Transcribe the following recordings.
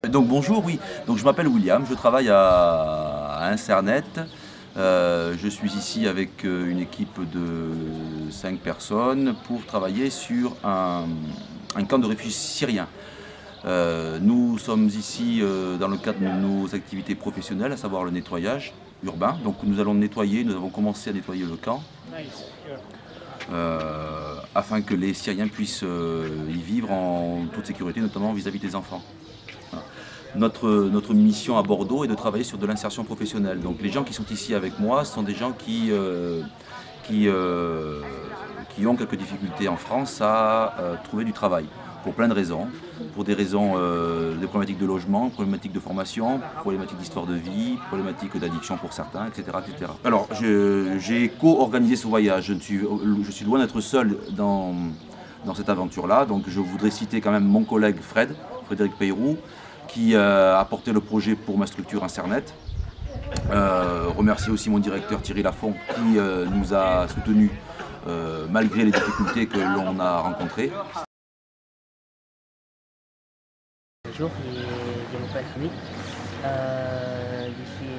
Donc bonjour, oui. Donc je m'appelle William, je travaille à Incernet. Je suis ici avec une équipe de 5 personnes pour travailler sur un camp de réfugiés syriens. Nous sommes ici dans le cadre de nos activités professionnelles, à savoir le nettoyage urbain. Donc nous allons nettoyer, nous avons commencé à nettoyer le camp afin que les Syriens puissent y vivre en toute sécurité, notamment vis-à-vis des enfants. Voilà. Notre mission à Bordeaux est de travailler sur de l'insertion professionnelle. Donc les gens qui sont ici avec moi sont des gens qui ont quelques difficultés en France à trouver du travail, pour plein de raisons. Pour des raisons, des problématiques de logement, problématiques de formation, problématiques d'histoire de vie, problématiques d'addiction pour certains, etc. etc. Alors j'ai co-organisé ce voyage, je suis loin d'être seul dans cette aventure-là, donc je voudrais citer quand même mon collègue Frédéric Peyrou, qui a porté le projet pour ma structure Incernet. Remercier aussi mon directeur Thierry Lafont qui nous a soutenus malgré les difficultés que l'on a rencontrées. Bonjour, je m'appelle Hamid. Je suis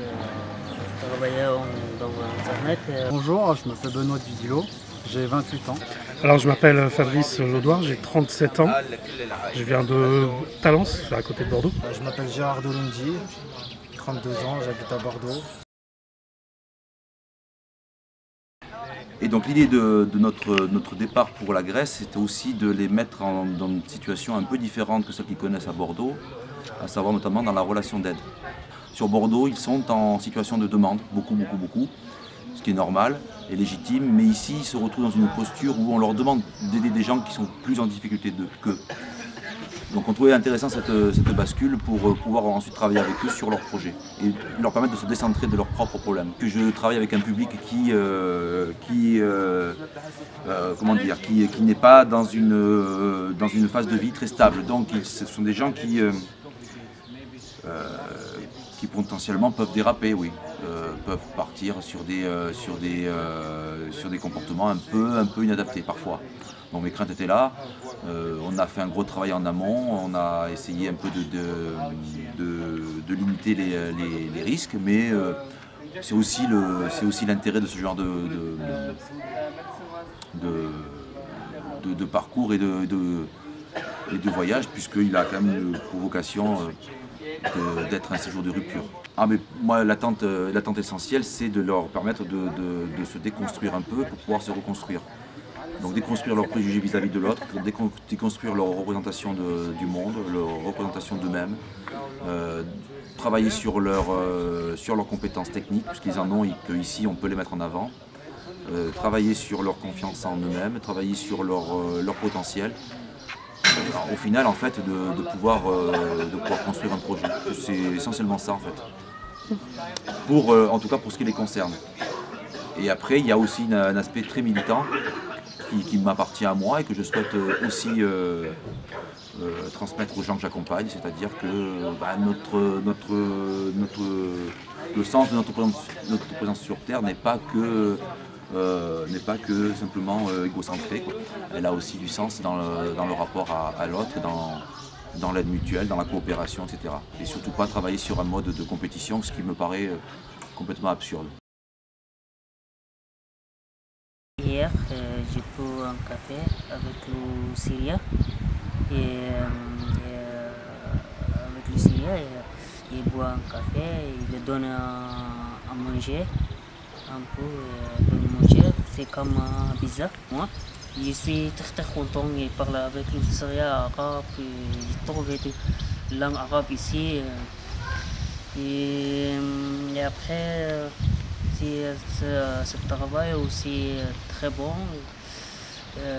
travailleur dans Internet. Bonjour, je m'appelle Benoît Dudillo, j'ai 28 ans. Alors je m'appelle Fabrice Laudoir, j'ai 37 ans. Je viens de Talence, à côté de Bordeaux. Je m'appelle Gérard Dolundi, 32 ans, j'habite à Bordeaux. Et donc l'idée de notre départ pour la Grèce, c'était aussi de les mettre dans une situation un peu différente que celle qu'ils connaissent à Bordeaux, à savoir notamment dans la relation d'aide. Sur Bordeaux, ils sont en situation de demande, beaucoup, ce qui est normal et légitime, mais ici, ils se retrouvent dans une posture où on leur demande d'aider des gens qui sont plus en difficulté qu'eux. Donc on trouvait intéressant cette bascule pour pouvoir ensuite travailler avec eux sur leurs projets et leur permettre de se décentrer de leurs propres problèmes. Que je travaille avec un public qui n'est pas dans une phase de vie très stable. Donc ce sont des gens qui potentiellement peuvent déraper, oui, peuvent partir sur des comportements un peu inadaptés parfois. Donc mes craintes étaient là, on a fait un gros travail en amont, on a essayé un peu de limiter les risques, mais c'est aussi l'intérêt de ce genre de parcours et de voyage, puisqu'il a quand même pour vocation d'être un séjour de rupture. Ah mais moi l'attente essentielle, c'est de leur permettre de se déconstruire un peu pour pouvoir se reconstruire. Donc déconstruire leurs préjugés vis-à-vis de l'autre, pour déconstruire leur représentation du monde, leur représentation d'eux-mêmes, travailler sur leurs compétences techniques, puisqu'ils en ont et qu'ici on peut les mettre en avant, travailler sur leur confiance en eux-mêmes, travailler sur leur potentiel. Alors, au final, en fait, de pouvoir construire un projet. C'est essentiellement ça, en fait. En tout cas pour ce qui les concerne. Et après, il y a aussi un aspect très militant qui m'appartient à moi et que je souhaite aussi transmettre aux gens que j'accompagne, c'est-à-dire que le sens de notre présence sur Terre n'est pas que simplement égocentré, quoi. Elle a aussi du sens dans le rapport à l'autre, dans l'aide mutuelle, dans la coopération, etc. Et surtout pas travailler sur un mode de compétition, ce qui me paraît complètement absurde. Hier, j'ai pris un café avec le Syrien. Avec le Syrien, il boit un café, il lui donne à manger. Un peu de manger, c'est comme bizarre. Moi, je suis très content de parler avec le Syrien arabe, j'ai trouvé de langue arabe ici. Et après, ce travail aussi très bon,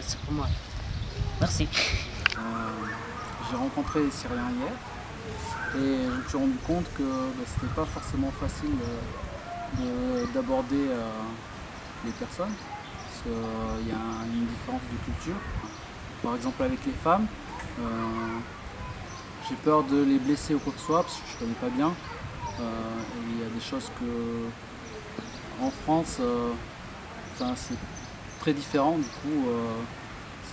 c'est pas mal. Merci. J'ai rencontré les Syriens hier et je me suis rendu compte que c'était pas forcément facile d'aborder les personnes, parce qu'il y a une différence de culture. Par exemple avec les femmes, j'ai peur de les blesser ou quoi que ce soit, parce que je connais pas bien. Et il y a des choses que en France, c'est très différent, du coup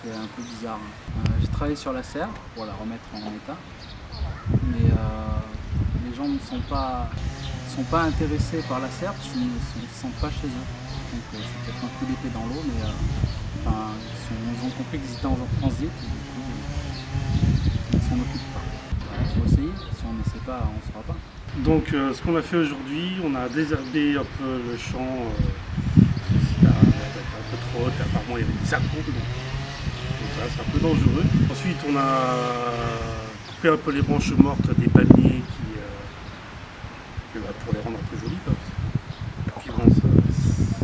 c'est un peu bizarre. J'ai travaillé sur la serre pour la remettre en état. mais les gens ne sont pas intéressés par la Serbe, ils ne se sentent pas chez eux. Donc c'est peut-être un coup d'épée dans l'eau, mais ils ont compris qu'ils étaient en transit, et du coup ils ne s'en occupent pas. Il faut essayer, si on n'essaie pas, on ne saura pas. Donc ce qu'on a fait aujourd'hui, on a désherbé un peu le champ. C'était un peu trop haut, apparemment il y avait des serpents dedans. Donc là c'est un peu dangereux. Ensuite on a coupé un peu les branches mortes des palmiers pour les rendre un peu jolis. Et puis bon,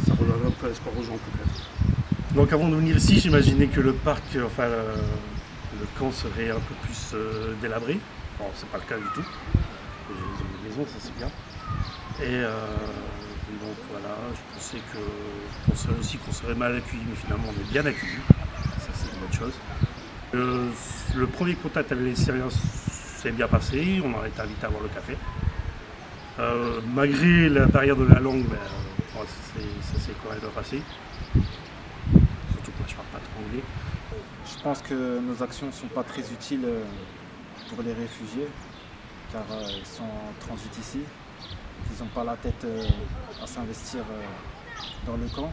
ça redonne un peu espoir aux gens peut-être. Donc avant de venir ici, j'imaginais que le parc, enfin le camp serait un peu plus délabré. Bon, c'est pas le cas du tout. Les maisons, ça c'est bien. Et donc voilà, je pensais aussi qu'on serait mal accueillis, mais finalement on est bien accueillis. Ça c'est une bonne chose. Le premier contact avec les Syriens s'est bien passé, on a été invité à boire le café. Malgré la barrière de la langue, ça s'est quand même passé. Surtout que moi je parle pas trop anglais. Je pense que nos actions ne sont pas très utiles pour les réfugiés, car ils sont en transit ici. Ils n'ont pas la tête à s'investir dans le camp.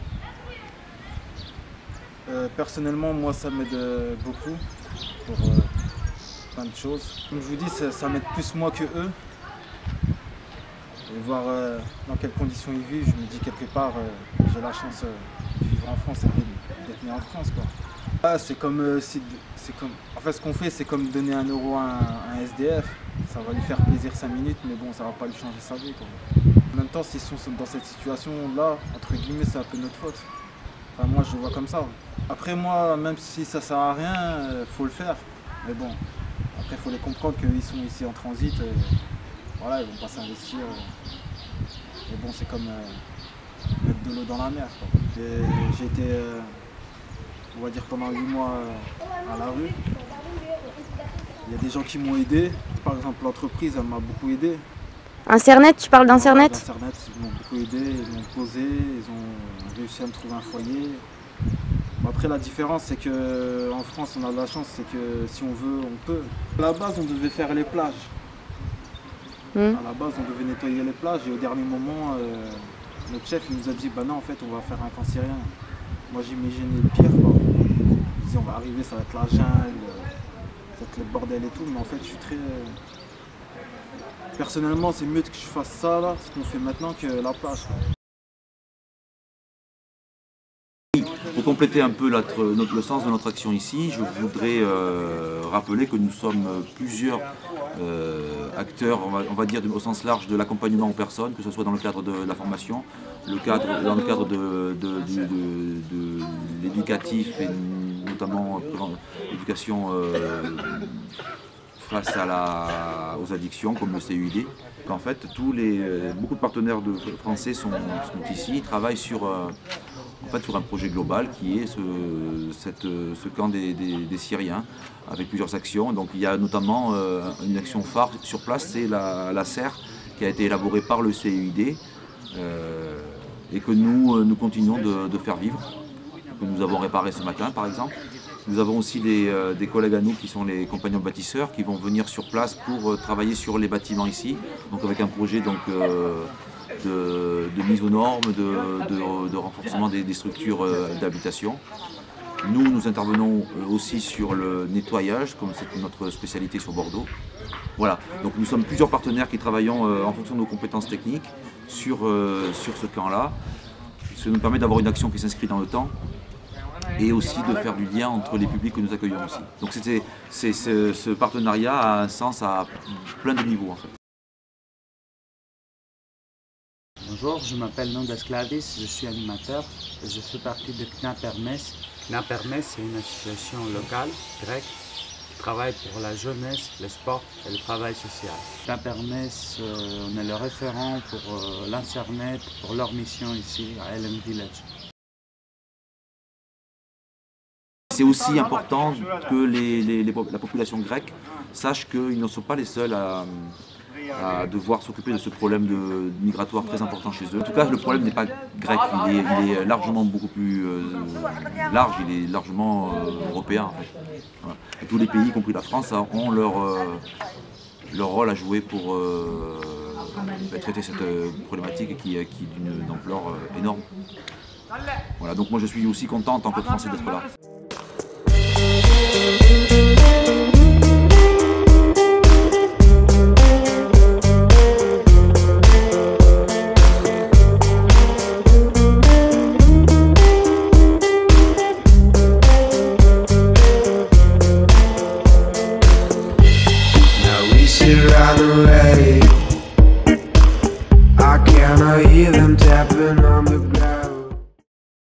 Personnellement, moi ça m'aide beaucoup pour plein de choses. Comme je vous dis, ça m'aide plus moi que eux. Et voir dans quelles conditions ils vivent, je me dis quelque part, j'ai la chance de vivre en France et d'être né en France, quoi. Ah, c'est comme, en fait, ce qu'on fait, c'est comme donner 1 euro à un SDF. Ça va lui faire plaisir 5 minutes, mais bon, ça va pas lui changer sa vie, quoi. En même temps, s'ils sont dans cette situation-là, entre guillemets, c'est un peu notre faute. Enfin, moi, je le vois comme ça. Après, moi, même si ça sert à rien, faut le faire. Mais bon, après, il faut les comprendre qu'ils sont ici en transit. Voilà, ils vont pas s'investir. Mais bon, c'est comme mettre de l'eau dans la mer, quoi. J'ai été, on va dire, pendant 8 mois à la rue. Il y a des gens qui m'ont aidé. Par exemple, l'entreprise, elle m'a beaucoup aidé. Internet, tu parles d'Internet? Internet, ils m'ont beaucoup aidé, ils m'ont posé, ils ont réussi à me trouver un foyer. Bon, après, la différence, c'est qu'en France, on a de la chance, c'est que si on veut, on peut. À la base, on devait faire les plages. À la base, on devait nettoyer les plages et au dernier moment, notre chef il nous a dit bah non, en fait, on va faire un camp syrien. Moi, j'imaginais le pire, quoi. Je disais, on va arriver, ça va être la jungle, ça va être le bordel et tout, mais en fait, je suis très. Personnellement, c'est mieux que je fasse ça, là, ce qu'on fait maintenant, que la plage, quoi. Pour compléter un peu le sens de notre action ici, je voudrais rappeler que nous sommes plusieurs acteurs, on va dire au sens large, de l'accompagnement aux personnes, que ce soit dans le cadre de la formation, dans le cadre de l'éducatif et notamment l'éducation face aux addictions comme le CUID. En fait, beaucoup de partenaires français sont ici, ils travaillent sur un projet global qui est ce camp des Syriens avec plusieurs actions. Donc il y a notamment une action phare sur place, c'est la serre qui a été élaborée par le CUID et que nous continuons de faire vivre, que nous avons réparé ce matin par exemple. Nous avons aussi des collègues à nous qui sont les compagnons bâtisseurs qui vont venir sur place pour travailler sur les bâtiments ici, donc avec un projet de mise aux normes, de renforcement des structures d'habitation. Nous intervenons aussi sur le nettoyage, comme c'est notre spécialité sur Bordeaux. Voilà, donc nous sommes plusieurs partenaires qui travaillons en fonction de nos compétences techniques sur ce camp-là. Ça nous permet d'avoir une action qui s'inscrit dans le temps et aussi de faire du lien entre les publics que nous accueillons aussi. Donc ce partenariat a un sens à plein de niveaux en fait. Bonjour, je m'appelle Nondas Clavis, je suis animateur et je fais partie de Knap Hermès. Knap Hermès, c'est une association locale grecque qui travaille pour la jeunesse, le sport et le travail social. Knap Hermès, on est le référent pour l'Internet, pour leur mission ici à LM Village. C'est aussi important que la population grecque sache qu'ils ne sont pas les seuls à devoir s'occuper de ce problème migratoire très important chez eux. En tout cas, le problème n'est pas grec, il est largement beaucoup plus large, il est largement européen en fait. Voilà. Et tous les pays, y compris la France, ont leur rôle à jouer pour traiter cette problématique qui est d'une ampleur énorme. Voilà, donc moi je suis aussi content en tant que Français d'être là.